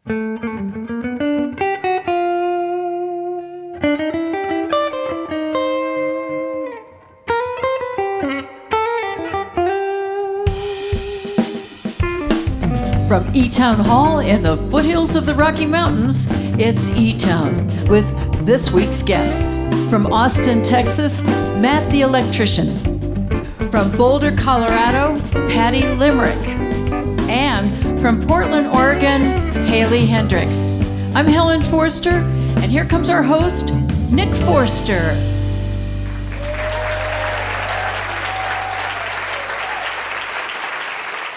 From eTown Hall in the foothills of the Rocky Mountains, it's eTown with this week's guests. From Austin, Texas, Matt The Electrician. From Boulder, Colorado, Patty Limerick. And from Portland, Oregon, Haley Heynderickx. I'm Helen Forster, and here comes our host, Nick Forster.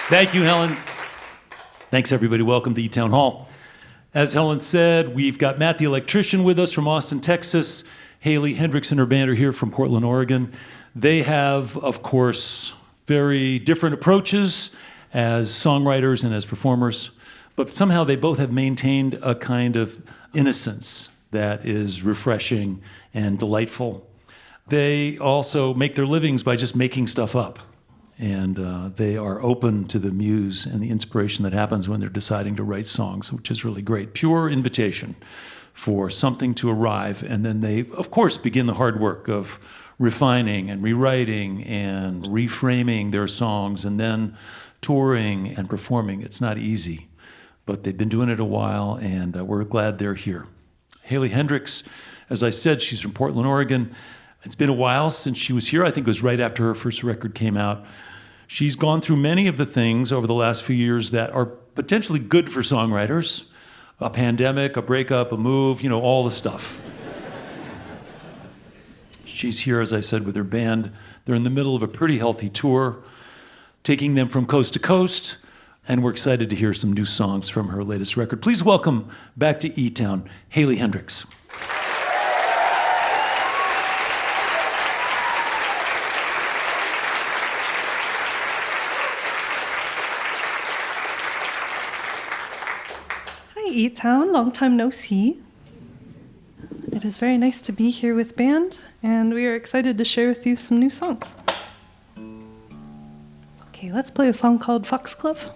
Thank you, Helen. Thanks, everybody. Welcome to eTown Hall. As Helen said, we've got Matt The Electrician with us from Austin, Texas. Haley Heynderickx and her band are here from Portland, Oregon. They have, of course, very different approaches as songwriters and as performers, but somehow they both have maintained a kind of innocence that is refreshing and delightful. They also make their livings by just making stuff up. And they are open to the muse and the inspiration that happens when they're deciding to write songs, which is really great. Pure invitation for something to arrive. And then they, of course, begin the hard work of refining and rewriting and reframing their songs and then touring and performing. It's not easy, but they've been doing it a while, and we're glad they're here. Haley Heynderickx, as I said, she's from Portland, Oregon. It's been a while since she was here. I think it was right after her first record came out. She's gone through many of the things over the last few years that are potentially good for songwriters. A pandemic, a breakup, a move, all the stuff. She's here, as I said, with her band. They're in the middle of a pretty healthy tour, taking them from coast to coast, and we're excited to hear some new songs from her latest record. Please welcome back to eTown, Haley Heynderickx. eTown, long time no see. It is very nice to be here with band, and we are excited to share with you some new songs. Okay, let's play a song called Foxglove.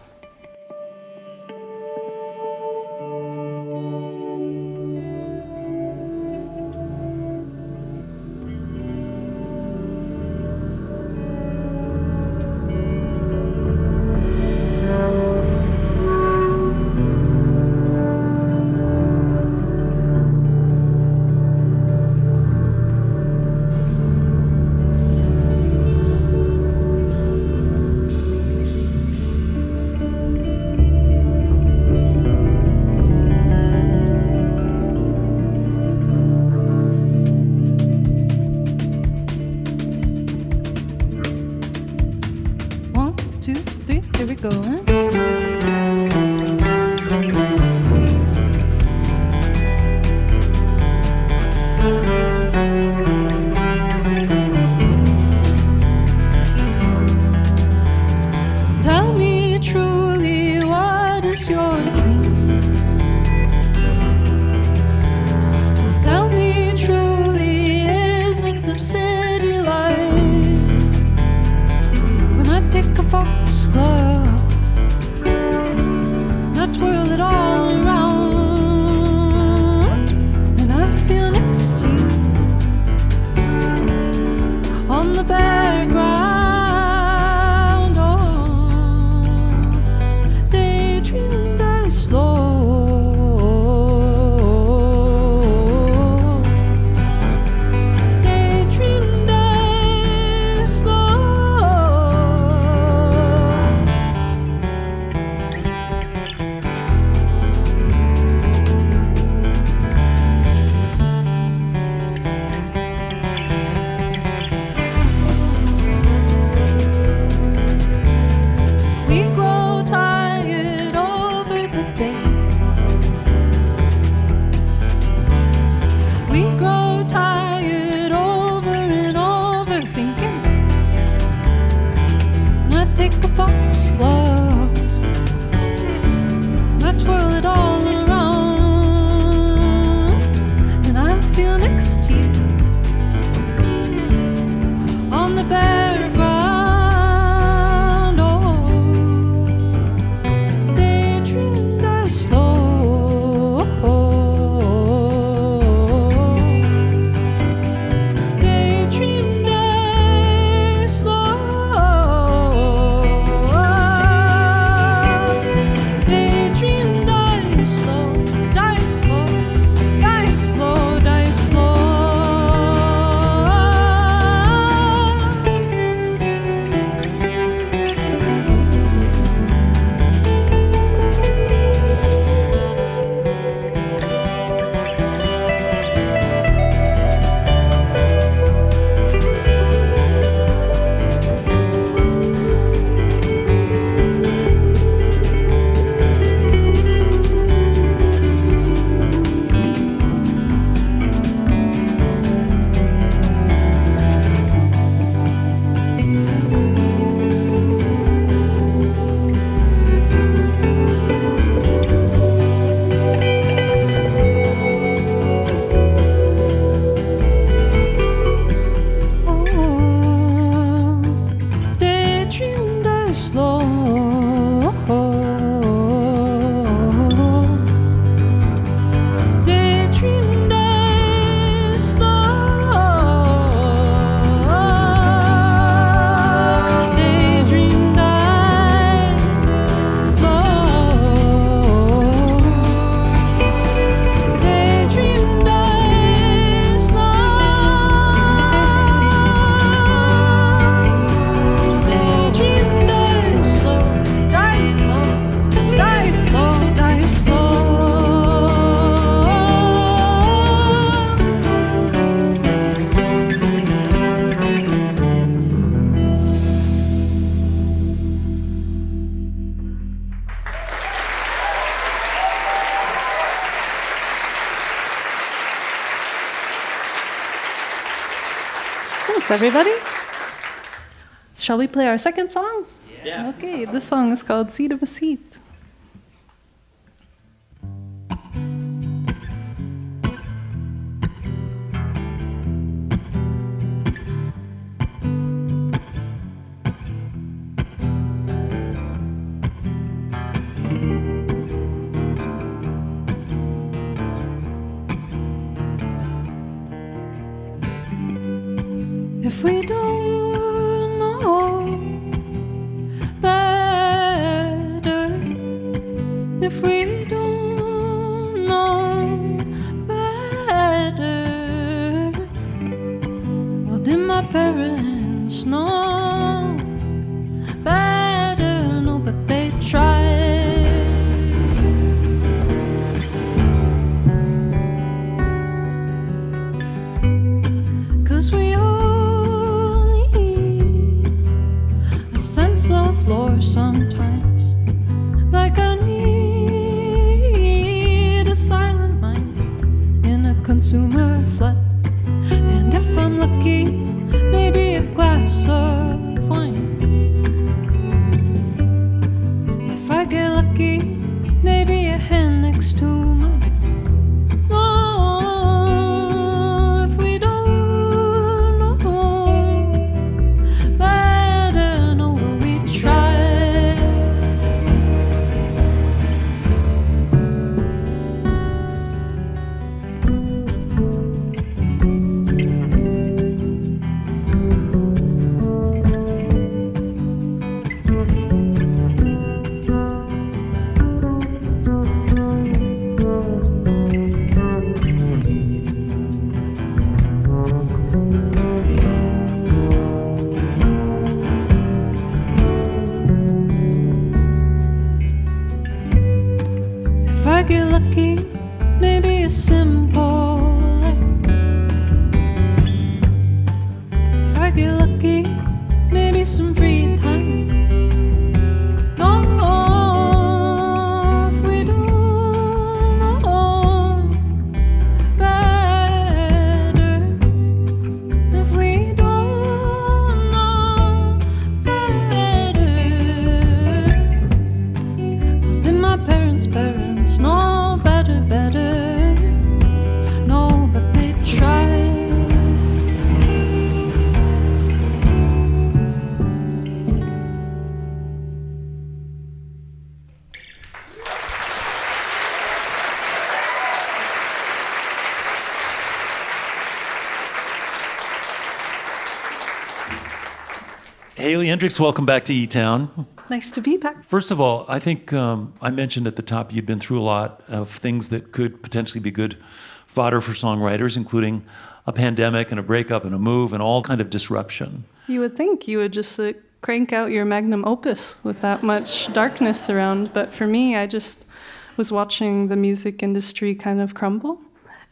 Here we go, Tell me truly, what is your dream? Tell me truly, is it the city light? When I take a foxglove, I twirl it all around, and I feel next to you on the bare ground. Oh, daydream dies slow. Daydream dies slow. We grow tired over the day. We grow tired over and over thinking. And I take a foxglove, I twirl it all around, and I feel next to you on the bare ground. Oh, daydream dies slow. Thanks, everybody. Shall we play our second song? Yeah. Okay, this song is called Seed of a Seed. If we don't know better, if we don't know better, well, did my parents know better? No, but they tried. 'Cause we all need a sense of lore sometimes, like I need a silent mind in a consumer flood. And if I'm lucky, maybe a glass of wine. If I get lucky, maybe a hand next to mine. No, if we don't know better, no, will we try? If I get lucky, maybe a simple life. If I get lucky, maybe some free time. No, if we don't know better, if we don't know better, well, did my parents' know better, better? No, but they tried. Haley Heynderickx, welcome back to eTown. Nice to be back. First of all, I think I mentioned at the top you'd been through a lot of things that could potentially be good fodder for songwriters, including a pandemic and a breakup and a move and all kind of disruption. You would think you would just crank out your magnum opus with that much darkness around, but for me, I just was watching the music industry kind of crumble,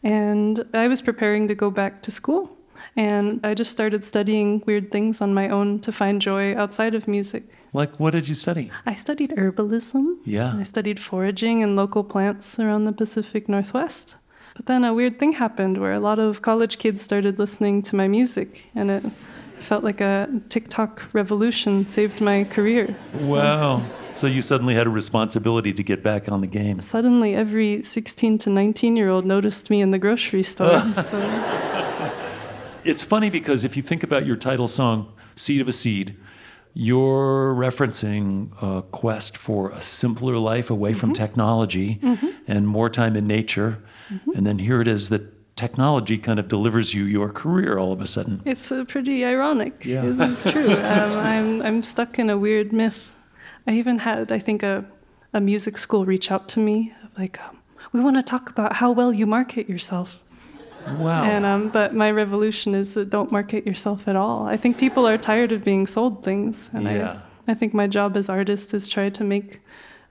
and I was preparing to go back to school. And I just started studying weird things on my own to find joy outside of music. Like, what did you study? I studied herbalism. Yeah. I studied foraging and local plants around the Pacific Northwest. But then a weird thing happened where a lot of college kids started listening to my music, and it felt like a TikTok revolution saved my career. Wow. So you suddenly had a responsibility to get back on the game. Suddenly, every 16 to 19-year-old noticed me in the grocery store. So. It's funny because if you think about your title song, Seed of a Seed, you're referencing a quest for a simpler life away from technology and more time in nature. And then here it is that technology kind of delivers you your career all of a sudden. It's pretty ironic. Yeah. It's true. I'm stuck in a weird myth. I even had, I think, a music school reach out to me, like, we want to talk about how well you market yourself. Wow. And but my revolution is that don't market yourself at all. I think people are tired of being sold things, and I think my job as artist is try to make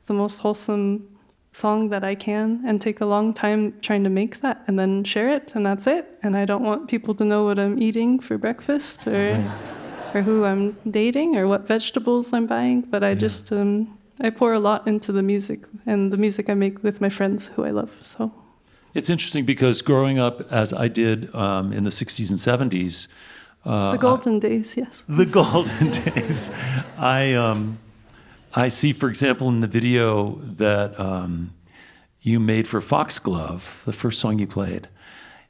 the most wholesome song that I can, and take a long time trying to make that, and then share it, and that's it. And I don't want people to know what I'm eating for breakfast, or who I'm dating, or what vegetables I'm buying. But I just I pour a lot into the music, and the music I make with my friends who I love. So. It's interesting because growing up, as I did in the 60s and 70s, The golden days, yes. The golden days. I see, for example, in the video that you made for Foxglove, the first song you played,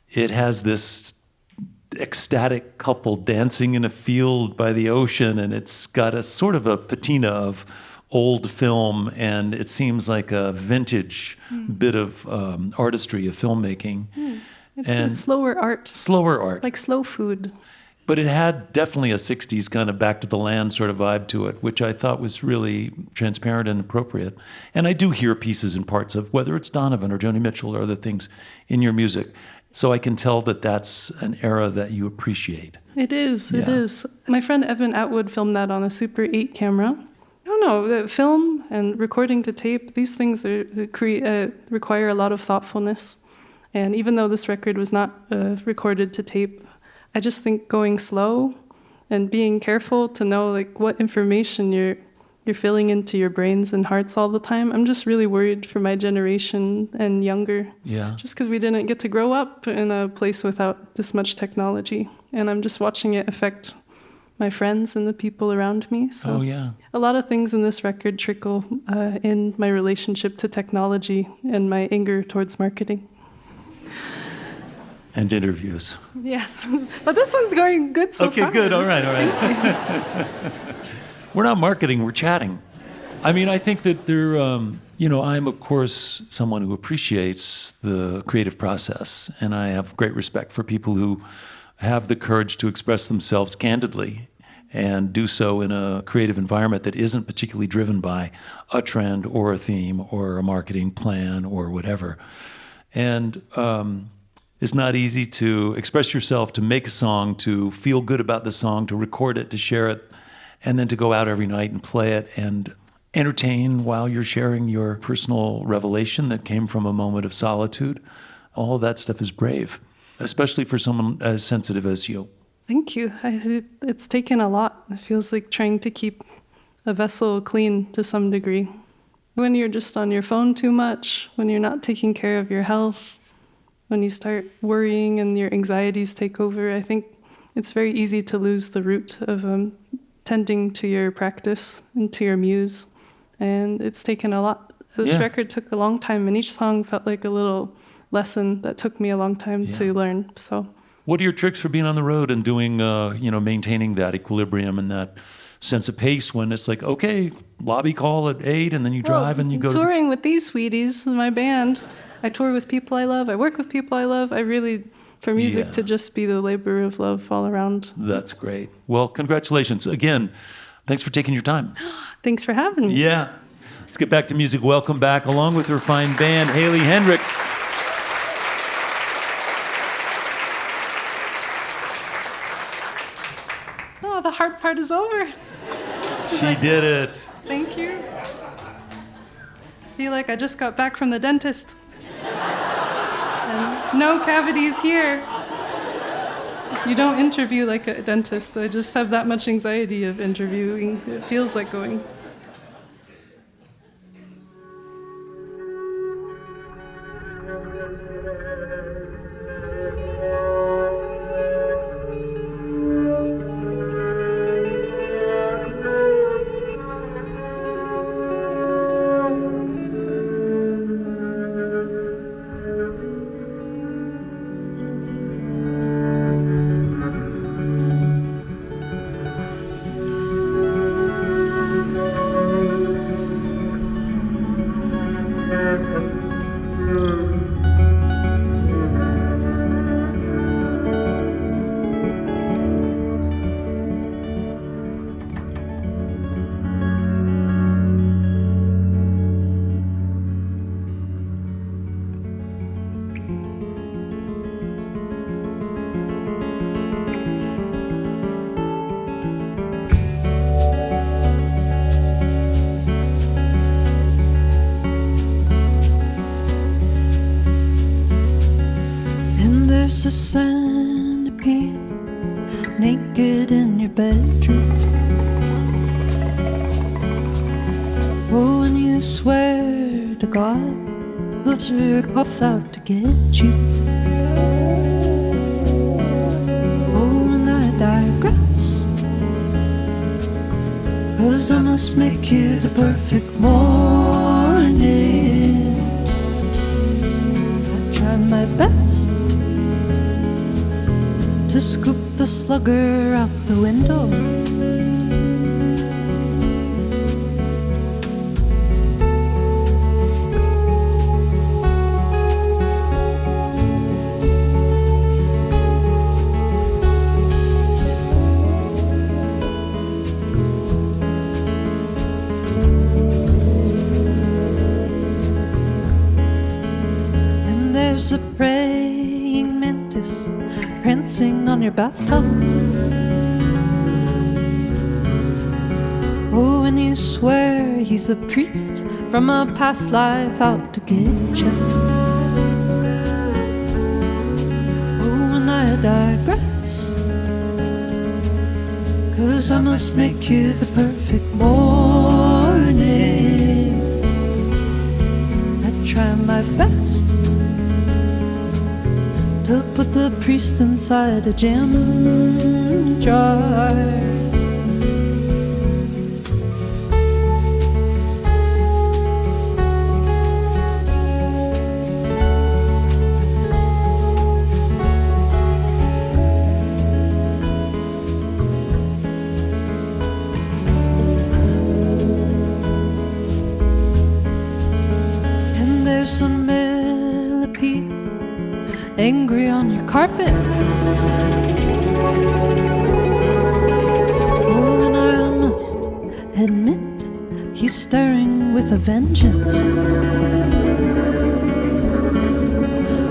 it has this ecstatic couple dancing in a field by the ocean, and it's got a sort of a patina of old film, and it seems like a vintage bit of artistry of filmmaking. It's slower art. Slower art. Like slow food. But it had definitely a 60s kind of back to the land sort of vibe to it, which I thought was really transparent and appropriate. And I do hear pieces and parts of, whether it's Donovan or Joni Mitchell or other things in your music. So I can tell that that's an era that you appreciate. It is. My friend Evan Atwood filmed that on a Super 8 camera. I don't know, the film and recording to tape, these things require a lot of thoughtfulness. And even though this record was not recorded to tape, I just think going slow and being careful to know like what information you're filling into your brains and hearts all the time. I'm just really worried for my generation and younger. Yeah. Just because we didn't get to grow up in a place without this much technology. And I'm just watching it affect my friends and the people around me. So a lot of things in this record trickle in my relationship to technology and my anger towards marketing. And interviews. Yes, but this one's going good so far. Okay, good, all right. We're not marketing, we're chatting. I mean, I think that there, I'm of course someone who appreciates the creative process, and I have great respect for people who have the courage to express themselves candidly and do so in a creative environment that isn't particularly driven by a trend or a theme or a marketing plan or whatever. And it's not easy to express yourself, to make a song, to feel good about the song, to record it, to share it, and then to go out every night and play it and entertain while you're sharing your personal revelation that came from a moment of solitude. All of that stuff is brave, especially for someone as sensitive as you. Thank you. It's taken a lot. It feels like trying to keep a vessel clean to some degree. When you're just on your phone too much, when you're not taking care of your health, when you start worrying and your anxieties take over, I think it's very easy to lose the root of tending to your practice and to your muse. And it's taken a lot. This record took a long time, and each song felt like a little lesson that took me a long time to learn. So, what are your tricks for being on the road and doing, maintaining that equilibrium and that sense of pace when it's like, okay, lobby call at 8, and then you drive and you go... Touring with these sweeties, my band, I tour with people I love, I work with people I love. I really, for music to just be the labor of love all around. That's great. Well, congratulations. Again, thanks for taking your time. Thanks for having me. Yeah. Let's get back to music. Welcome back, along with her fine band, Haley Heynderickx. Oh, the hard part is over. She did it. Thank you. I feel like I just got back from the dentist. And no cavities here. You don't interview like a dentist. I just have that much anxiety of interviewing. It feels like going. There's a centipede naked in your bedroom. Oh, and you swear to God they'll jerk off out to get you. Oh, and I died digress, 'cause I must make you the perfect morning. I try my best to scoop the slugger out the window. There's a praying mantis prancing on your bathtub. Oh, and you swear he's a priest from a past life out to get you. Oh, and I digress, 'cause I must make you the perfect morning. I try my best to put the priest inside a jam jar. And there's a millipede angry on your carpet. Oh, and I must admit, he's staring with a vengeance.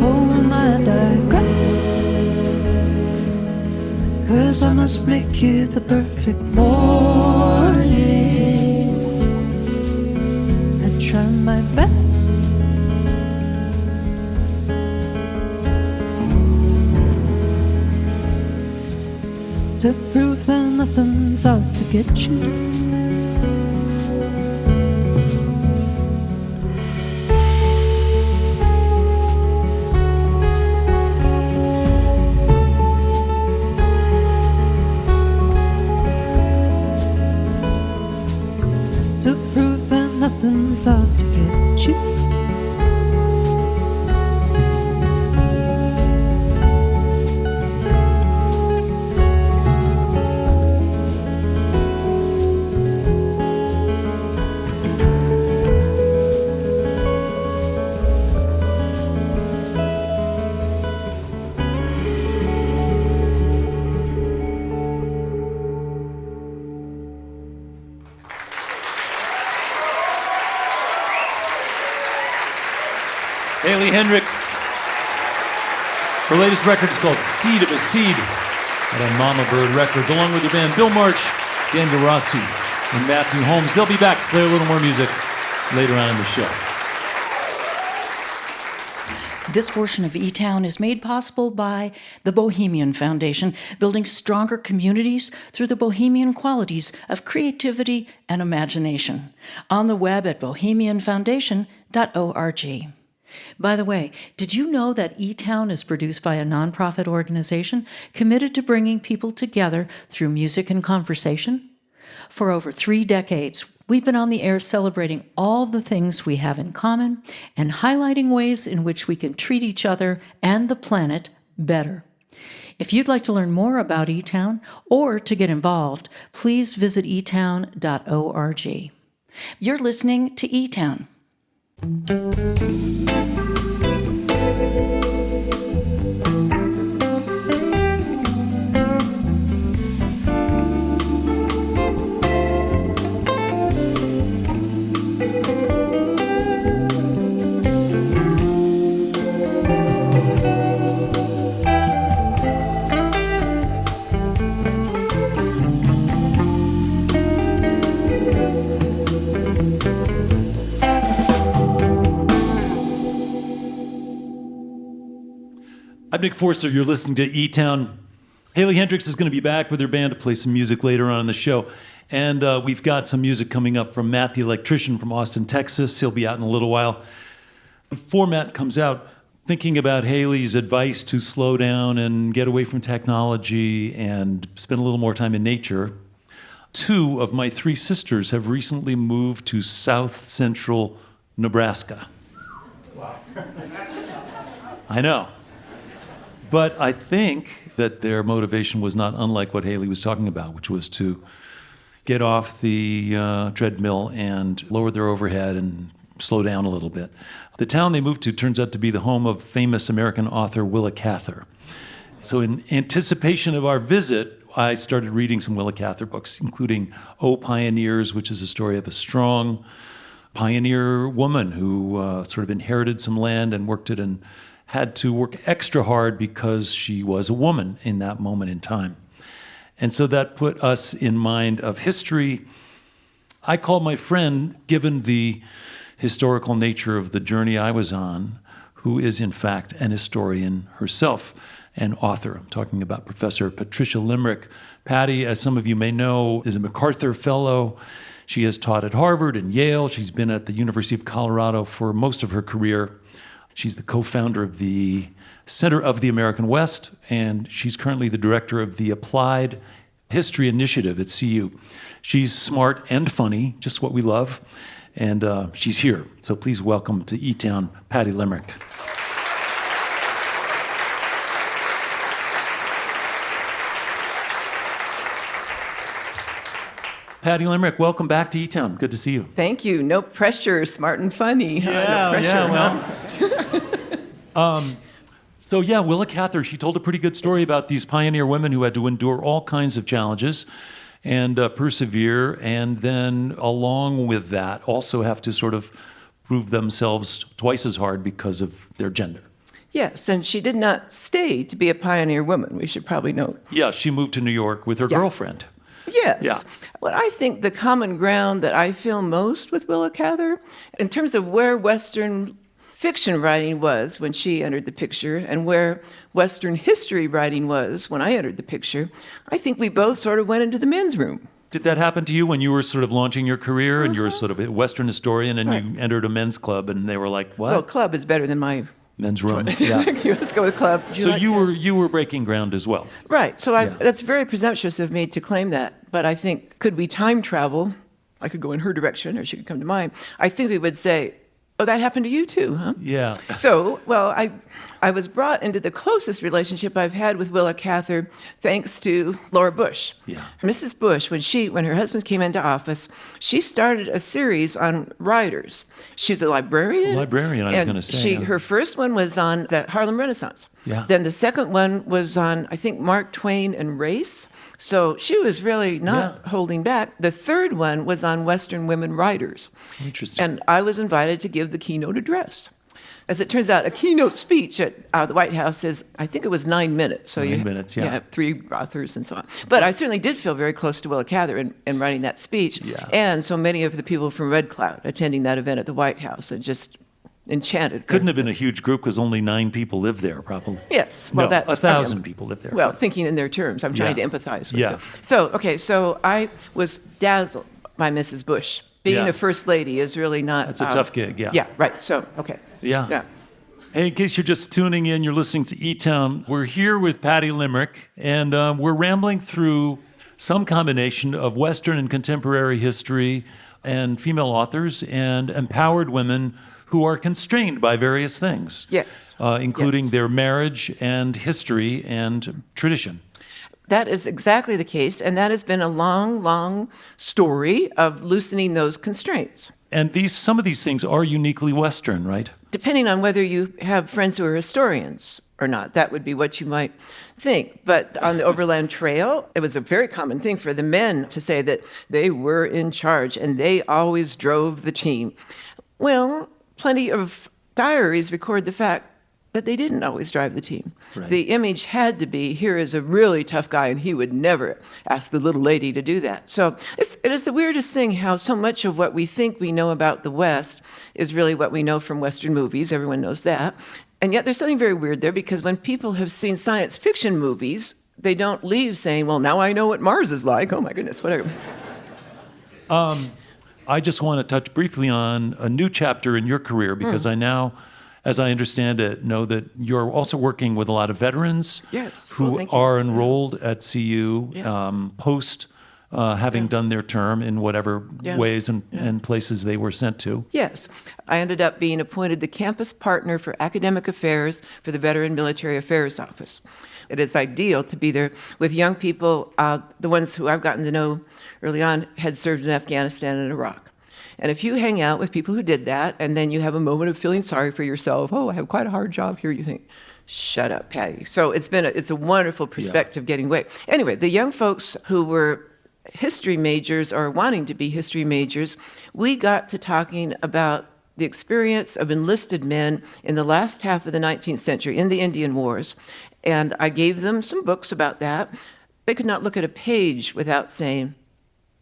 Oh, and I digress, 'cause I must make you the perfect morning. I try my best to prove that nothing's out to get you. To prove that nothing's out to get you. Haley Heynderickx. Her latest record is called Seed of a Seed, out on Mama Bird Records, along with her band Bill Marsh, Daniel Rossi, and Matthew Holmes. They'll be back to play a little more music later on in the show. This portion of eTown is made possible by the Bohemian Foundation, building stronger communities through the bohemian qualities of creativity and imagination. On the web at bohemianfoundation.org. By the way, did you know that eTown is produced by a nonprofit organization committed to bringing people together through music and conversation? For over 3 decades, we've been on the air celebrating all the things we have in common and highlighting ways in which we can treat each other and the planet better. If you'd like to learn more about eTown or to get involved, please visit etown.org. You're listening to eTown. I'm Nick Forster. You're listening to eTown. Haley Heynderickx is going to be back with her band to play some music later on in the show. And we've got some music coming up from Matt The Electrician from Austin, Texas. He'll be out in a little while. Before Matt comes out, thinking about Haley's advice to slow down and get away from technology and spend a little more time in nature, 2 of my 3 sisters have recently moved to south central Nebraska. Wow. I know. But I think that their motivation was not unlike what Haley was talking about, which was to get off the treadmill and lower their overhead and slow down a little bit. The town they moved to turns out to be the home of famous American author Willa Cather. So in anticipation of our visit, I started reading some Willa Cather books, including O Pioneers, which is a story of a strong pioneer woman who sort of inherited some land and worked it and had to work extra hard because she was a woman in that moment in time. And so that put us in mind of history. I called my friend, given the historical nature of the journey I was on, who is in fact an historian herself, an author. I'm talking about Professor Patricia Limerick. Patty, as some of you may know, is a MacArthur Fellow. She has taught at Harvard and Yale. She's been at the University of Colorado for most of her career. She's the co-founder of the Center of the American West, and she's currently the director of the Applied History Initiative at CU. She's smart and funny, just what we love. And she's here. So please welcome to eTown, Patty Limerick. Patty Limerick, welcome back to eTown. Good to see you. Thank you. No pressure, smart and funny. No pressure. So Willa Cather, she told a pretty good story about these pioneer women who had to endure all kinds of challenges and persevere, and then along with that also have to sort of prove themselves twice as hard because of their gender. Yes, and she did not stay to be a pioneer woman, we should probably note. Yeah, she moved to New York with her girlfriend. Yes. Yeah. Well, I think the common ground that I feel most with Willa Cather, in terms of where Western fiction writing was when she entered the picture and where Western history writing was when I entered the picture, I think we both sort of went into the men's room. Did that happen to you when you were sort of launching your career and you were sort of a Western historian and you entered a men's club and they were like, what? Well, club is better than my men's room. Yeah. Let's go with club. So you were breaking ground as well. Right. So that's very presumptuous of me to claim that. But I think, could we time travel? I could go in her direction or she could come to mine. I think we would say, oh, that happened to you too, huh? Yeah. So, well, I was brought into the closest relationship I've had with Willa Cather thanks to Laura Bush. Yeah. Mrs. Bush, when her husband came into office, she started a series on writers. She's a librarian. I was going to say. Her first one was on the Harlem Renaissance. Yeah. Then the second one was on, I think, Mark Twain and race. So she was really not holding back. The third one was on Western women writers. Interesting. And I was invited to give the keynote address. As it turns out, a keynote speech at the White House is, I think it was 9 minutes. So 9 minutes, yeah. You have 3 authors and so on. But I certainly did feel very close to Willa Cather in writing that speech. Yeah. And so many of the people from Red Cloud attending that event at the White House and just enchanted. Couldn't have been a huge group because only 9 people live there, probably. Yes. Well, no, that's 1,000 people live there. Well, thinking in their terms. I'm trying to empathize with them. So I was dazzled by Mrs. Bush. Being a first lady is really not... That's a tough gig, Yeah, right. So, okay. Yeah. Hey, in case you're just tuning in, you're listening to eTown. We're here with Patty Limerick, and we're rambling through some combination of Western and contemporary history and female authors and empowered women who are constrained by various things. Yes. Including their marriage and history and tradition. That is exactly the case, and that has been a long, long story of loosening those constraints. And some of these things are uniquely Western, right? Depending on whether you have friends who are historians or not, that would be what you might think. But on the Overland Trail, it was a very common thing for the men to say that they were in charge and they always drove the team. Well, plenty of diaries record the fact that they didn't always drive the team. Right. The image had to be, here is a really tough guy, and he would never ask the little lady to do that. So it is the weirdest thing how so much of what we think we know about the West is really what we know from Western movies. Everyone knows that. And yet there's something very weird there, because when people have seen science fiction movies, they don't leave saying, well, now I know what Mars is like. Oh, my goodness, whatever. I just want to touch briefly on a new chapter in your career, because I now as I understand it, know that you're also working with a lot of veterans Yes. who Thank you. are enrolled at CU Yes. post having done their term in whatever Yeah. ways and places they were sent to. Yes. I ended up being appointed the campus partner for academic affairs for the Veteran Military Affairs Office. It is ideal to be there with young people. The ones who I've gotten to know early on had served in Afghanistan and Iraq. And if you hang out with people who did that, and then you have a moment of feeling sorry for yourself, oh, I have quite a hard job here, you think, shut up, Patty. So it's a wonderful perspective getting away. Anyway, the young folks who were history majors or wanting to be history majors, we got to talking about the experience of enlisted men in the last half of the 19th century in the Indian Wars. And I gave them some books about that. They could not look at a page without saying,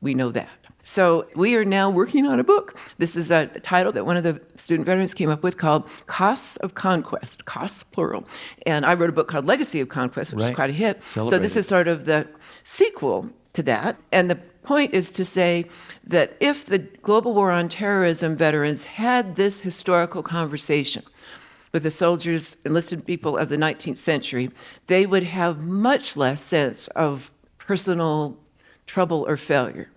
we know that. So we are now working on a book. This is a title that one of the student veterans came up with called Costs of Conquest, costs plural. And I wrote a book called Legacy of Conquest, which is quite a hit. So this is sort of the sequel to that. And the point is to say that if the global war on terrorism veterans had this historical conversation with the soldiers, enlisted people of the 19th century, they would have much less sense of personal trouble or failure.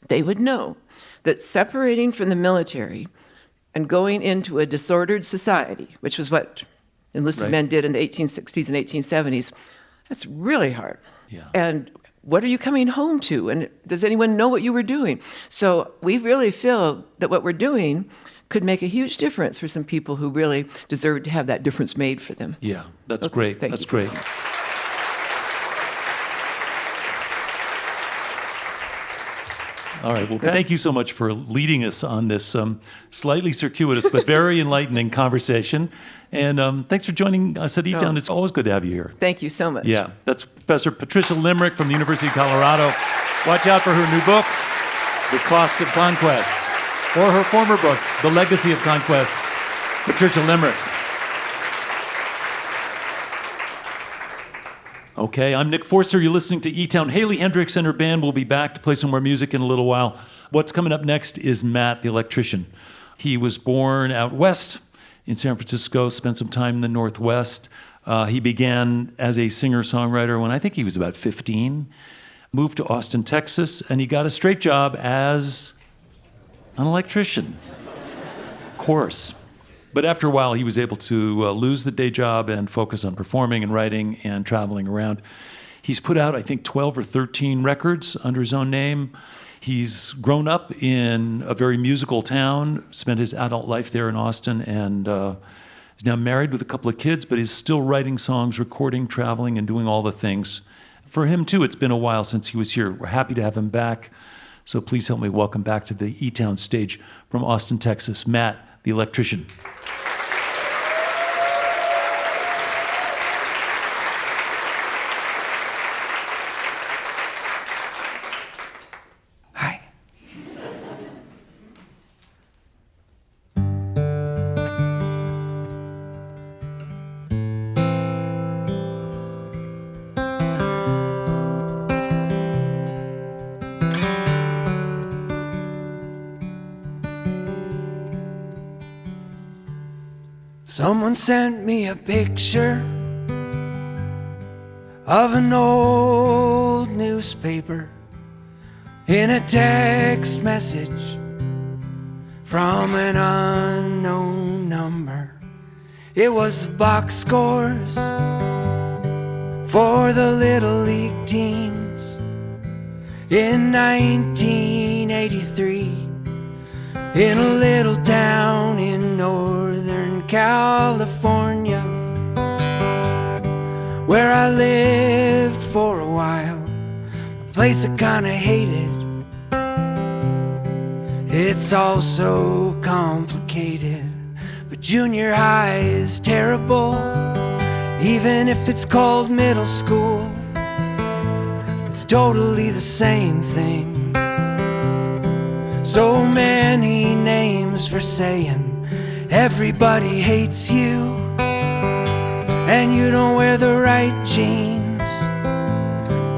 They would know that separating from the military and going into a disordered society, which was what enlisted men did in the 1860s and 1870s, that's really hard. Yeah. And what are you coming home to? And does anyone know what you were doing? So we really feel that what we're doing could make a huge difference for some people who really deserve to have that difference made for them. Yeah, that's great. Thank That's you. great. All right. Well, thank you so much for leading us on this slightly circuitous but very enlightening conversation. And thanks for joining us at eTown. It's always good to have you here. Thank you so much. Yeah. That's Professor Patricia Limerick from the University of Colorado. Watch out for her new book, The Cost of Conquest, or her former book, The Legacy of Conquest. Patricia Limerick. Okay, I'm Nick Forster. You're listening to eTown. Haley Heynderickx and her band will be back to play some more music in a little while. What's coming up next is Matt The Electrician. He was born out west in San Francisco, spent some time in the Northwest. He began as a singer-songwriter when I think he was about 15, moved to Austin, Texas, and he got a straight job as an electrician. Of course. But after a while, he was able to lose the day job and focus on performing and writing and traveling around. He's put out, I think, 12 or 13 records under his own name. He's grown up in a very musical town, spent his adult life there in Austin, and is now married with a couple of kids, but is still writing songs, recording, traveling, and doing all the things. For him, too, it's been a while since he was here. We're happy to have him back. So please help me welcome back to the eTown stage from Austin, Texas, Matt The Electrician. Someone sent me a picture of an old newspaper in a text message from an unknown number. It was the box scores for the Little League teams in 1983 in a little town in Northern California, where I lived for a while, a place I kinda hated. It's all so complicated, but junior high is terrible, even if it's called middle school. It's totally the same thing. So many names for saying everybody hates you, and you don't wear the right jeans.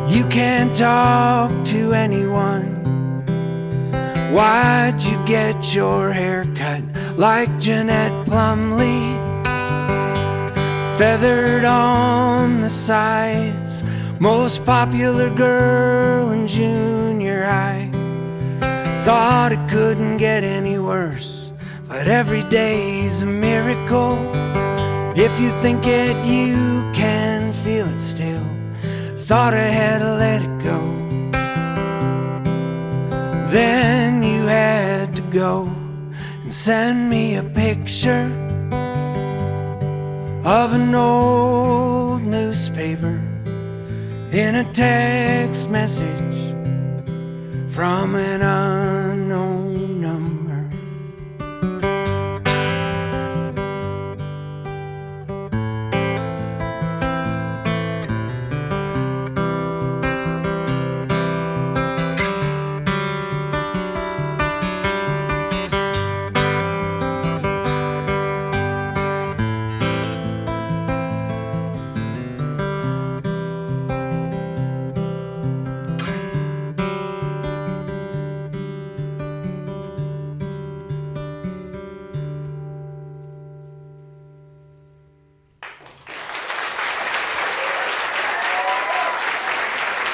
You can't talk to anyone. Why'd you get your hair cut like Jeanette Plumlee? feathered on the sides, most popular girl in junior high. Thought it couldn't get any worse, but every day's a miracle. If you think it, you can feel it still. Thought I had to let it go. Then you had to go and send me a picture of an old newspaper in a text message from an unknown number.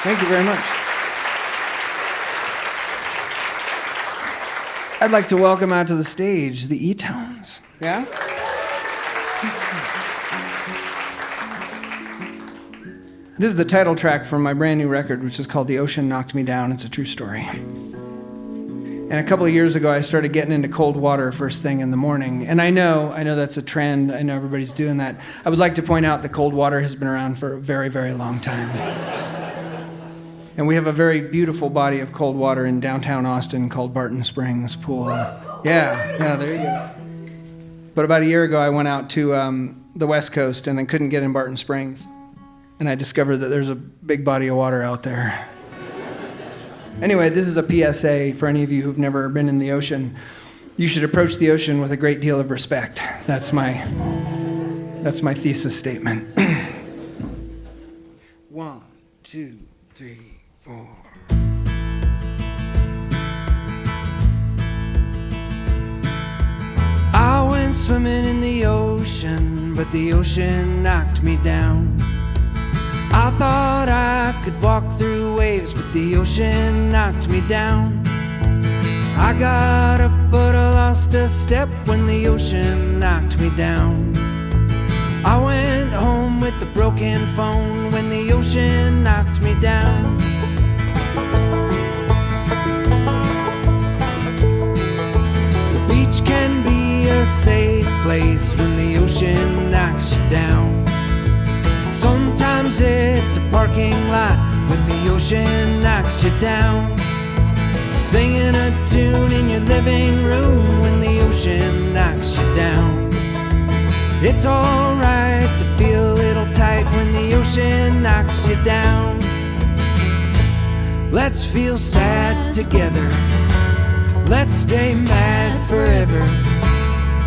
Thank you very much. I'd like to welcome out to the stage the eTowns. Yeah? This is the title track from my brand new record, which is called The Ocean Knocked Me Down. It's a true story. And a couple of years ago, I started getting into cold water first thing in the morning. And I know that's a trend. I know everybody's doing that. I would like to point out that cold water has been around for a very, very long time. And we have a very beautiful body of cold water in downtown Austin called Barton Springs Pool. Yeah, there you go. But about a year ago, I went out to the West Coast, and I couldn't get in Barton Springs. And I discovered that there's a big body of water out there. Anyway, this is a PSA for any of you who've never been in the ocean. You should approach the ocean with a great deal of respect. That's my thesis statement. 1, 2, 3, 4. I went swimming in the ocean, but the ocean knocked me down. I thought I could walk through waves, but the ocean knocked me down. I got up, but I lost a step when the ocean knocked me down. I went home with a broken phone when the ocean knocked me down. The beach can be a safe place when the ocean knocks you down. Sometimes it's a parking lot when the ocean knocks you down. Singing a tune in your living room when the ocean knocks you down. It's alright to feel a little tight when the ocean knocks you down. Let's feel sad together. Let's stay mad forever.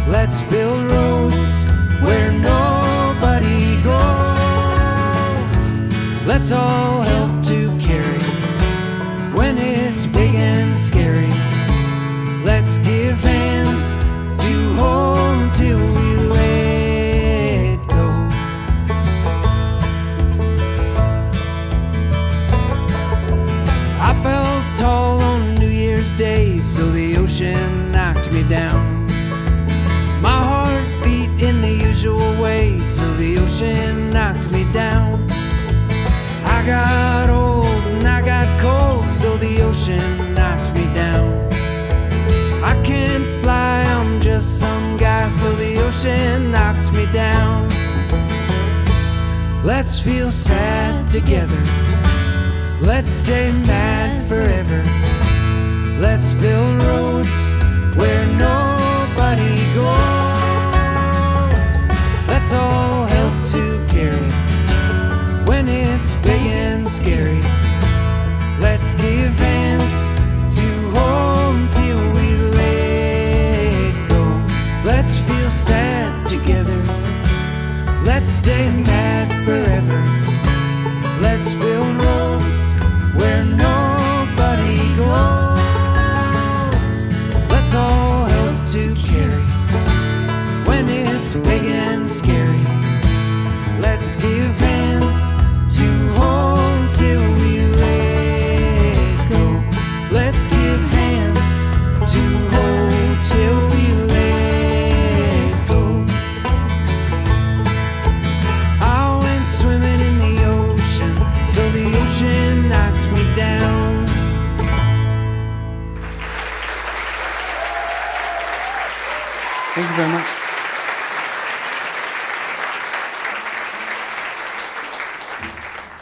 Let's build roads where nobody goes. Let's all help to carry when it's big and scary. Let's give hands to hold till we let go. I felt tall on New Year's Day, so the ocean knocked me down. My heart beat in the usual way, so the ocean knocked me down. I got old and I got cold, so the ocean knocked me down. I can't fly, I'm just some guy, so the ocean knocked me down. Let's feel sad together. Let's stay mad forever. Let's build roads where nobody goes. Let's all help to carry when it's big and scary. Let's give hands to hold till we let go. Let's feel sad together. Let's stay mad forever. Let's build roads where nobody goes. Let's all help to carry when it's big and scary. Let's give hands to hold till we let go. Let's give hands to hold till we let go. I went swimming in the ocean, so the ocean knocked me down. Thank you very much.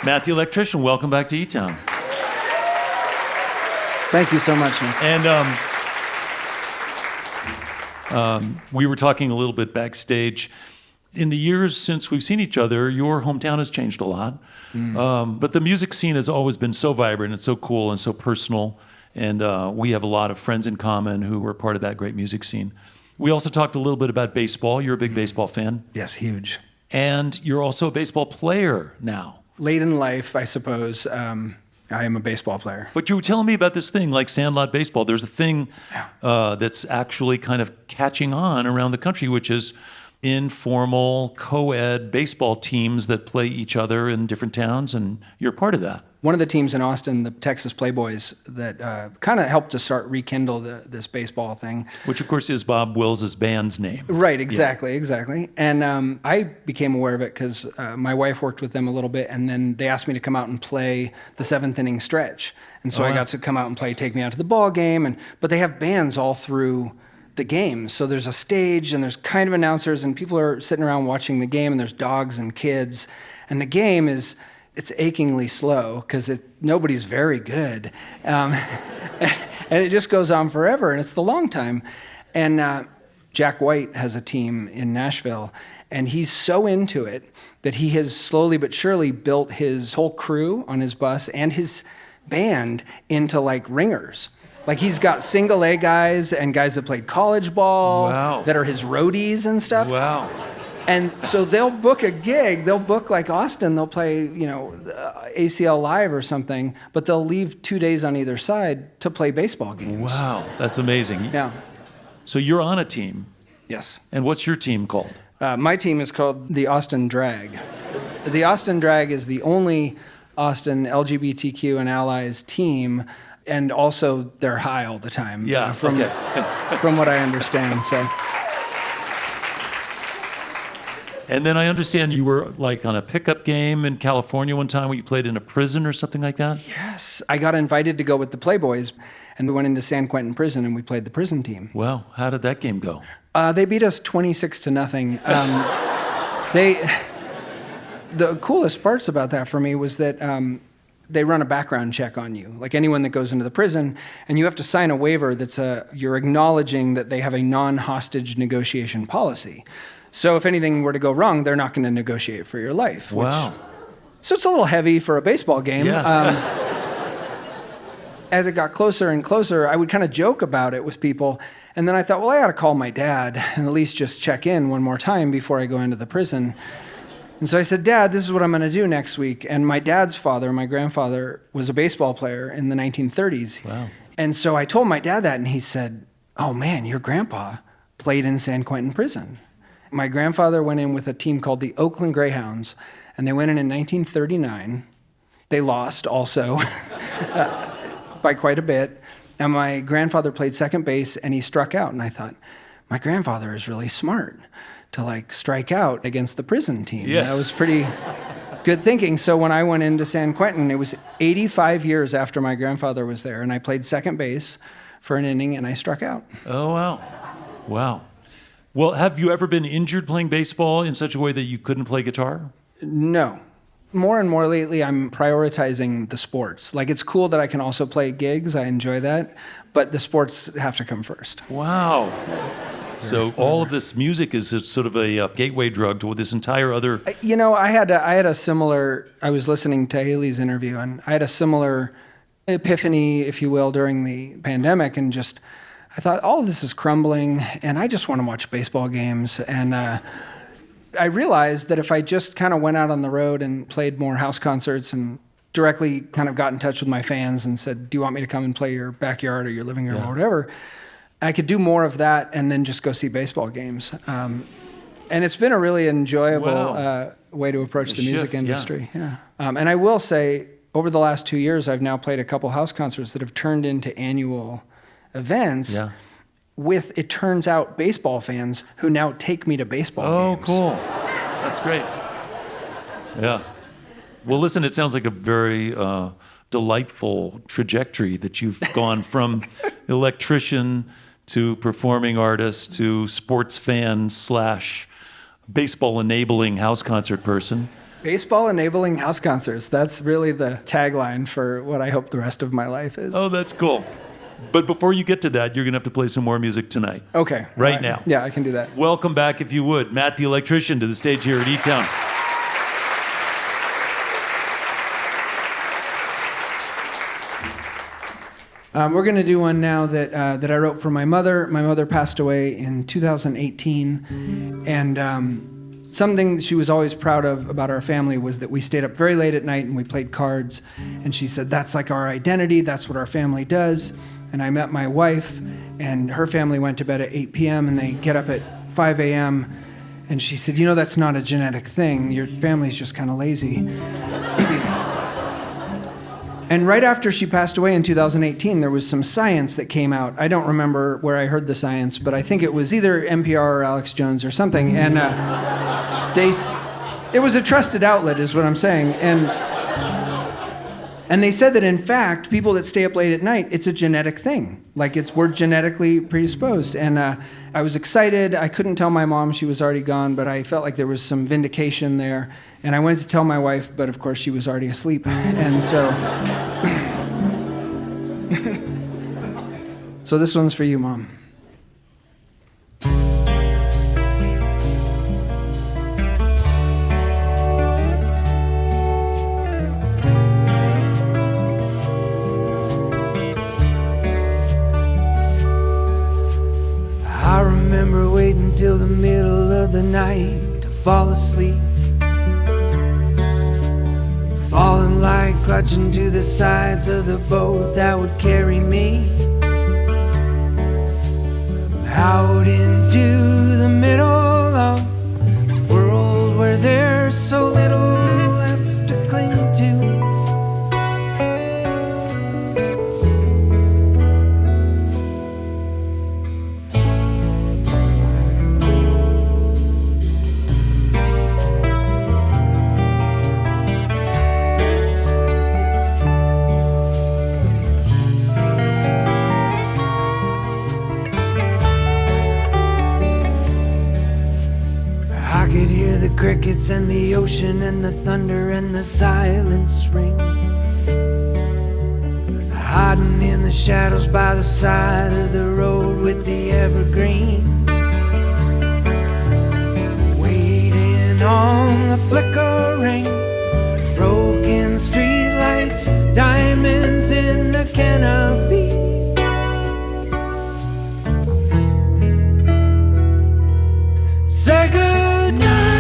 Matt The Electrician, welcome back to eTown. Thank you so much, Nick. And we were talking a little bit backstage. In the years since we've seen each other, your hometown has changed a lot. But the music scene has always been so vibrant and so cool and so personal. And we have a lot of friends in common who were part of that great music scene. We also talked a little bit about baseball. You're a big baseball fan. Yes, huge. And you're also a baseball player now. Late in life, I suppose, I am a baseball player. But you were telling me about this thing like Sandlot Baseball. There's a thing that's actually kind of catching on around the country, which is informal co-ed baseball teams that play each other in different towns, and you're part of that. One of the teams in Austin, the Texas Playboys, that kind of helped to start rekindle this baseball thing. Which, of course, is Bob Wills' band's name. Right, exactly. And I became aware of it because my wife worked with them a little bit, and then they asked me to come out and play the 7th inning stretch. And so I got to come out and play, take me out to the ball game. But they have bands all through the game. So there's a stage, and there's kind of announcers, and people are sitting around watching the game, and there's dogs and kids. And the game it's achingly slow because nobody's very good. And it just goes on forever, and it's the long time. And Jack White has a team in Nashville, and he's so into it that he has slowly but surely built his whole crew on his bus and his band into like ringers. Like he's got single A guys and guys that played college ball that are his roadies and stuff. Wow. And so they'll book a gig, they'll book like Austin, they'll play, ACL Live or something, but they'll leave 2 days on either side to play baseball games. Wow, that's amazing. Yeah. So you're on a team. Yes. And what's your team called? My team is called the Austin Drag. The Austin Drag is the only Austin LGBTQ and allies team, and also they're high all the time. Yeah, from what I understand, so. And then I understand you were like on a pickup game in California one time where you played in a prison or something like that? Yes. I got invited to go with the Playboys, and we went into San Quentin prison, and we played the prison team. Well, how did that game go? They beat us 26-0. The coolest parts about that for me was that they run a background check on you, like anyone that goes into the prison, and you have to sign a waiver that's you're acknowledging that they have a non-hostage negotiation policy. So if anything were to go wrong, they're not going to negotiate for your life. Wow. So it's a little heavy for a baseball game. Yeah. As it got closer and closer, I would kind of joke about it with people. And then I thought, well, I ought to call my dad and at least just check in one more time before I go into the prison. And so I said, Dad, this is what I'm going to do next week. And my dad's father, my grandfather, was a baseball player in the 1930s. Wow. And so I told my dad that, and he said, oh, man, your grandpa played in San Quentin prison. My grandfather went in with a team called the Oakland Greyhounds, and they went in 1939. They lost also by quite a bit. And my grandfather played second base, and he struck out. And I thought, my grandfather is really smart to strike out against the prison team. Yeah. That was pretty good thinking. So when I went into San Quentin, it was 85 years after my grandfather was there, and I played second base for an inning, and I struck out. Oh, wow. Wow. Well, have you ever been injured playing baseball in such a way that you couldn't play guitar? No. More and more lately, I'm prioritizing the sports. It's cool that I can also play gigs. I enjoy that. But the sports have to come first. Wow. So all of this music is sort of a gateway drug to this entire other... I had a similar... I was listening to Haley's interview, and I had a similar epiphany, if you will, during the pandemic, and just... I thought, all of this is crumbling, and I just want to watch baseball games. And I realized that if I just kind of went out on the road and played more house concerts and directly kind of got in touch with my fans and said, do you want me to come and play your backyard or your living room or whatever, I could do more of that and then just go see baseball games. And it's been a really enjoyable Wow. way to approach the music shift, yeah. industry. Yeah. And I will say, over the last 2 years, I've now played a couple house concerts that have turned into annual events with, it turns out, baseball fans who now take me to baseball games. Oh, cool. That's great. Yeah. Well, listen, it sounds like a very delightful trajectory that you've gone from electrician to performing artist to sports fan / baseball enabling house concert person. Baseball enabling house concerts. That's really the tagline for what I hope the rest of my life is. Oh, that's cool. But before you get to that, you're going to have to play some more music tonight. Okay. Right now. Yeah, I can do that. Welcome back, if you would, Matt The Electrician, to the stage here at eTown. We're going to do one now that I wrote for my mother. My mother passed away in 2018, and something she was always proud of about our family was that we stayed up very late at night and we played cards. And she said, that's like our identity. That's what our family does. And I met my wife, and her family went to bed at 8 p.m. and they get up at 5 a.m. And she said, that's not a genetic thing. Your family's just kind of lazy. And right after she passed away in 2018, there was some science that came out. I don't remember where I heard the science, but I think it was either NPR or Alex Jones or something. And it was a trusted outlet, is what I'm saying. And they said that, in fact, people that stay up late at night, it's a genetic thing. Like, we're genetically predisposed. And I was excited. I couldn't tell my mom, she was already gone, but I felt like there was some vindication there. And I went to tell my wife, but of course she was already asleep. And so... So this one's for you, Mom. I remember waiting till the middle of the night to fall asleep, falling like clutching to the sides of the boat that would carry me out into the middle of a world where there's so little left to cling to. Crickets and the ocean and the thunder and the silence ring, hiding in the shadows by the side of the road with the evergreens, waiting on the flickering broken streetlights, diamonds in the canopy. Say goodnight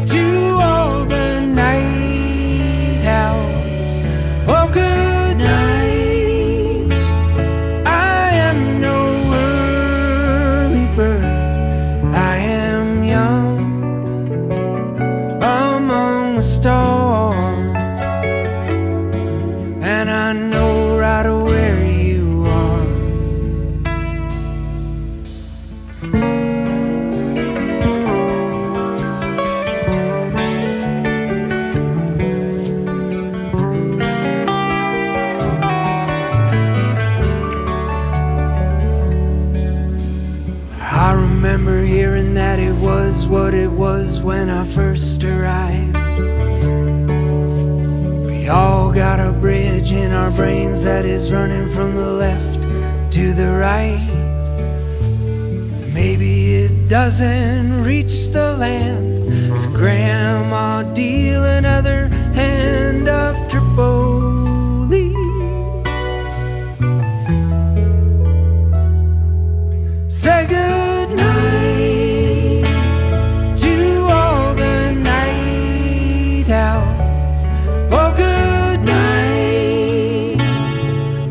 to all the night owls. Oh, good night. I am no early bird. I am young among the stars, and I know right where you are. I remember hearing that it was what it was when I first arrived. We all got a bridge in our brains that is running from the left to the right. Maybe it doesn't reach the land, so Grandma deal another hand of Tripoli. Say goodnight to all the night owls. Oh, good night.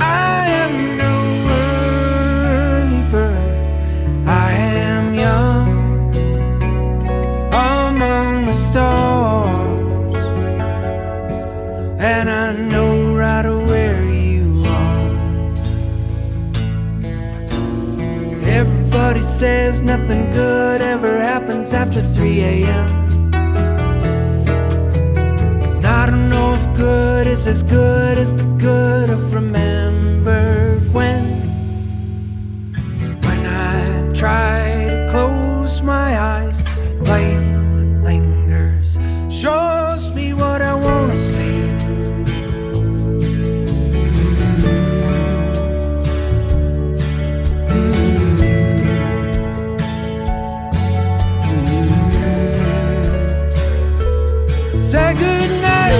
I am no early bird. I am young says nothing good ever happens after 3 a.m. And I don't know if good is as good as the good of remembered when I try to close my eyes, light that lingers shows me what I want to see. Say goodnight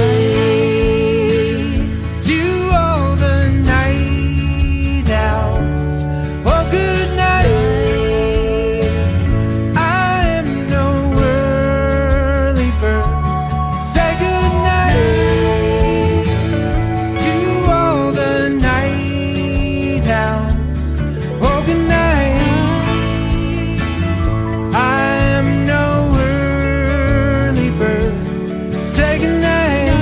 to all the night owls. Oh, good night. I am no early bird. Say goodnight to all the night owls. Oh, good night. I am no early bird. Say goodnight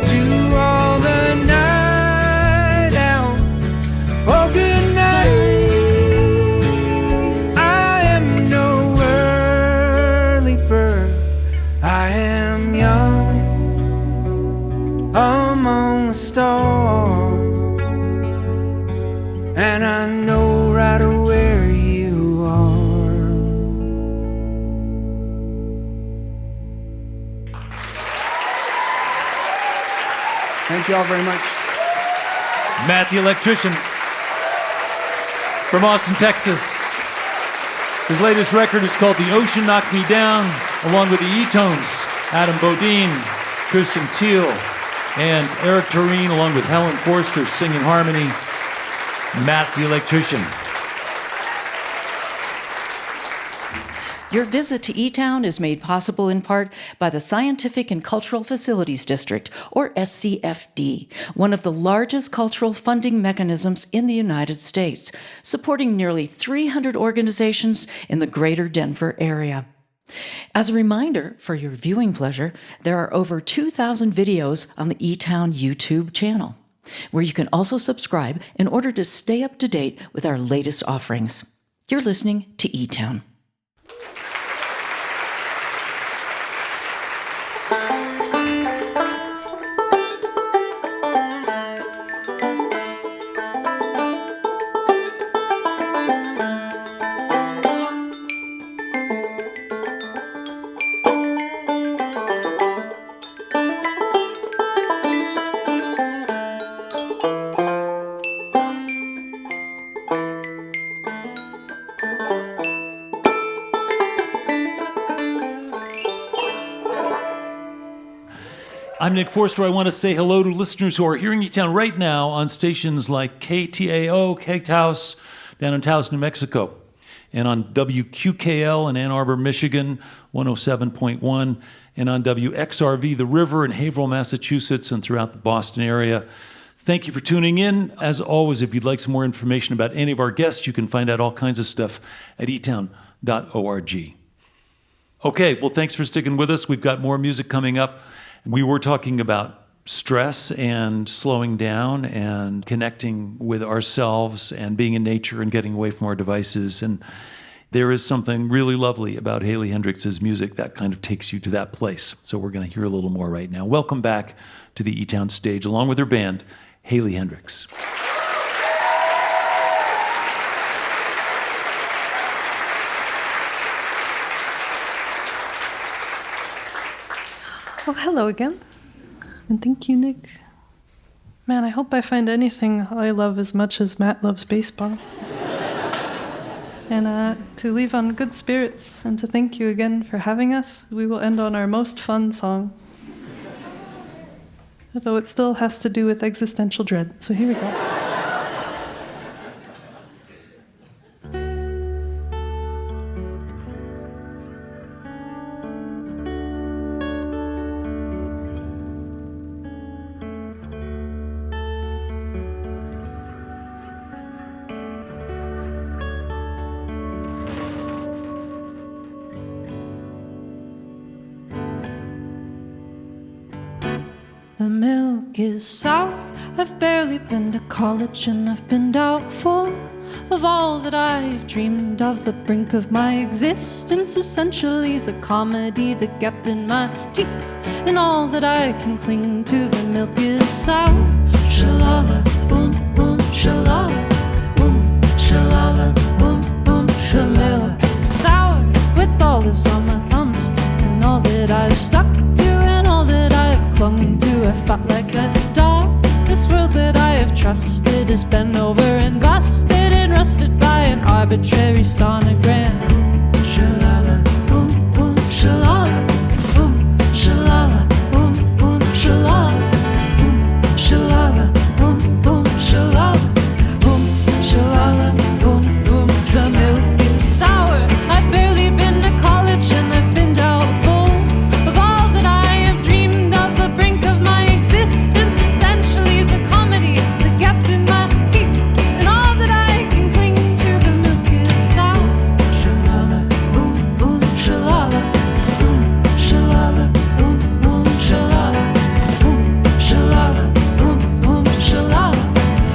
to all the night owls. Oh, good night. I am no early bird. I am young among the stars, and I know right where you are. Thank you all very much. Matt the Electrician from Austin, Texas. His latest record is called The Ocean Knocked Me Down, along with the eTones, Adam Bodine, Christian Thiel, and Eric Tureen, along with Helen Forster singing harmony. Matt the Electrician. Your visit to eTown is made possible in part by the Scientific and Cultural Facilities District, or SCFD, one of the largest cultural funding mechanisms in the United States, supporting nearly 300 organizations in the greater Denver area. As a reminder, for your viewing pleasure, there are over 2,000 videos on the eTown YouTube channel, where you can also subscribe in order to stay up to date with our latest offerings. You're listening to eTown. I'm Nick Forster. I want to say hello to listeners who are hearing eTown right now on stations like KTAO, KTOWS, down in Taos, New Mexico, and on WQKL in Ann Arbor, Michigan, 107.1, and on WXRV, The River in Haverhill, Massachusetts, and throughout the Boston area. Thank you for tuning in. As always, if you'd like some more information about any of our guests, you can find out all kinds of stuff at etown.org. Okay, well, thanks for sticking with us. We've got more music coming up. We were talking about stress and slowing down and connecting with ourselves and being in nature and getting away from our devices. And there is something really lovely about Haley Heynderickx's music that kind of takes you to that place. So we're going to hear a little more right now. Welcome back to the eTown stage, along with her band, Haley Heynderickx. Oh, hello again. And thank you, Nick. Man, I hope I find anything I love as much as Matt loves baseball. And to leave on good spirits and to thank you again for having us, we will end on our most fun song. Although it still has to do with existential dread. So here we go. The milk is sour. I've barely been to college and I've been doubtful of all that I've dreamed of. The brink of my existence essentially is a comedy. The gap in my teeth and all that I can cling to. The milk is sour. Shalala, boom, boom, shalala, boom, shalala, boom, boom, shalala. The milk is sour with olives on my thumbs, and all that I've stuck to and all that I've clung to. I fought like a dog. This world that I have trusted is bent over and busted and rusted by an arbitrary sonogram. Shalala, boom, boom, shalala, boom, shalala, boom, boom, shalala, boom, shalala, boom, boom, shalala, boom, shalala, boom, boom. The milk is sour. I've barely been to college and I've been doubtful of all that I have dreamed of. The brink of my existence essentially is a comedy. The gap in my teeth and all that I can cling to. The milk is sour. Shalala, boom, boom, shalala, boom, shalala, boom, boom, shalala, boom, shalala, boom, boom, shalala,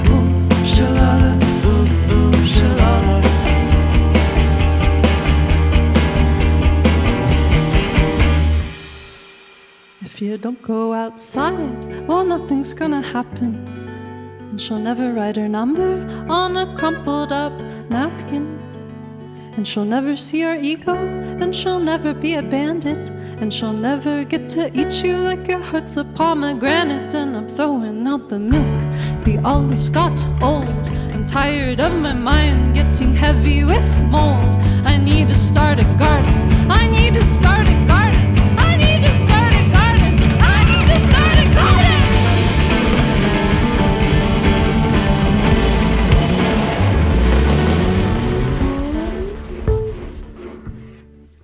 boom, shalala, boom, boom, shalala. If you don't go outside, well, nothing's gonna happen. And she'll never write her number on a crumpled up napkin. And she'll never see your ego, and she'll never be a bandit. And she'll never get to eat you like your heart's a pomegranate. And I'm throwing out the milk, the olives got old. I'm tired of my mind getting heavy with mold. I need to start a garden. I need to start a garden. I need to start a garden. I need to start a garden.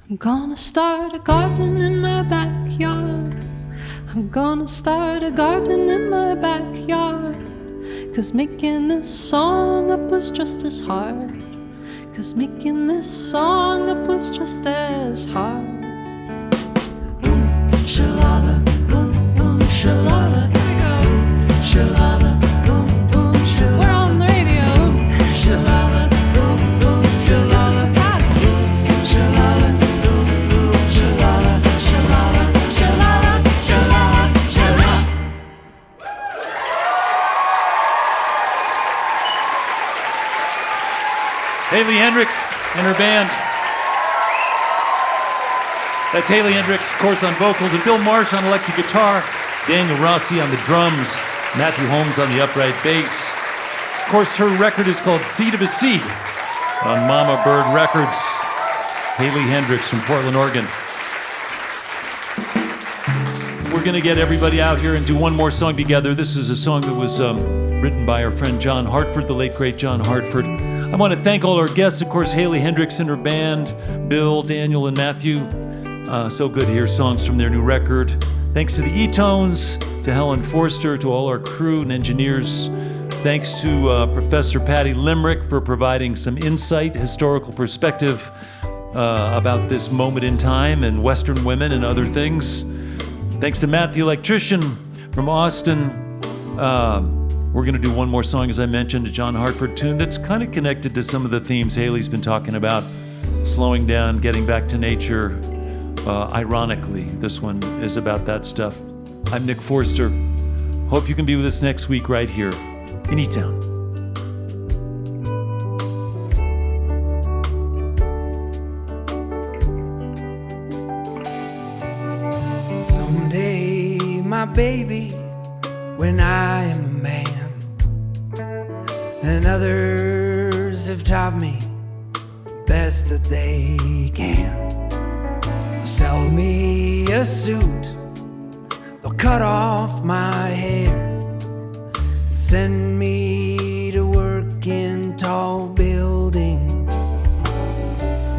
I'm gonna start a garden in my backyard. I'm gonna start a garden in my backyard. 'Cause making this song up was just as hard. 'Cause making this song up was just as hard. Boom, shalala, boom, boom, shalala. Here we go. Shalala, boom, boom, shalala. We're on the radio. Shalala, boom, boom, shalala. This is the past. Shalala, boom, boom, shalala, shalala, shalala, shalala, shalala. Haley Heynderickx and her band. That's Haley Heynderickx, of course, on vocals, and Bill Marsh on electric guitar, Daniel Rossi on the drums, Matthew Holmes on the upright bass. Of course, her record is called Seed of a Seed on Mama Bird Records. Haley Heynderickx from Portland, Oregon. We're going to get everybody out here and do one more song together. This is a song that was written by our friend John Hartford, the late, great John Hartford. I want to thank all our guests, of course, Haley Heynderickx and her band, Bill, Daniel, and Matthew. So good to hear songs from their new record. Thanks to the eTones, to Helen Forster, to all our crew and engineers. Thanks to Professor Patty Limerick for providing some insight, historical perspective about this moment in time and Western women and other things. Thanks to Matt The Electrician from Austin. We're going to do one more song, as I mentioned, a John Hartford tune that's kind of connected to some of the themes Haley's been talking about. Slowing down, getting back to nature. Ironically, this one is about that stuff. I'm Nick Forster. Hope you can be with us next week right here in eTown. Someday, my baby, when I am a man, and others have taught me best that they can. They'll sell me a suit, they'll cut off my hair, and send me to work in tall buildings.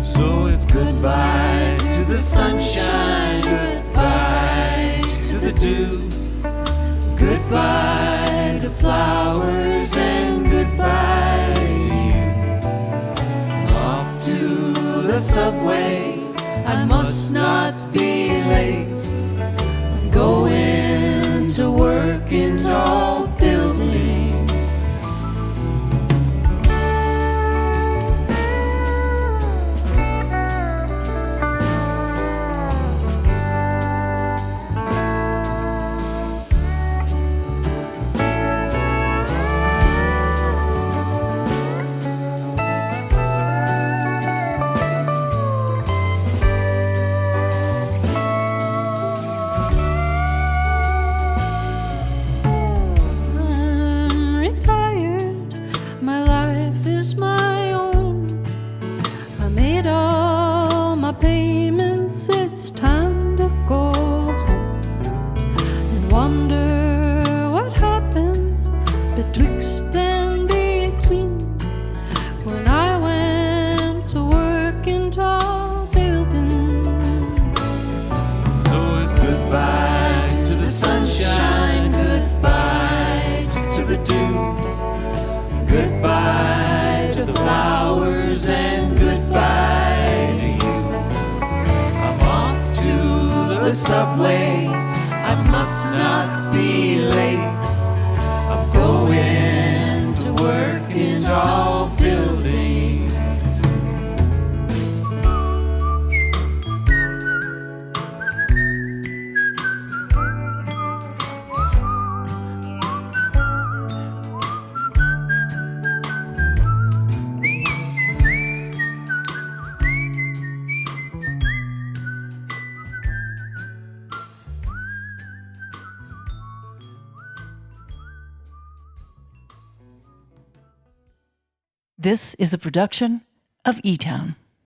So it's goodbye to the sunshine, goodbye to the dew, goodbye to flowers, and goodbye to you. Off to the subway, I must not be late. I'm going to work in tall buildings. the subway. I must not be late. I'm going to work in tall buildings. This is a production of eTown.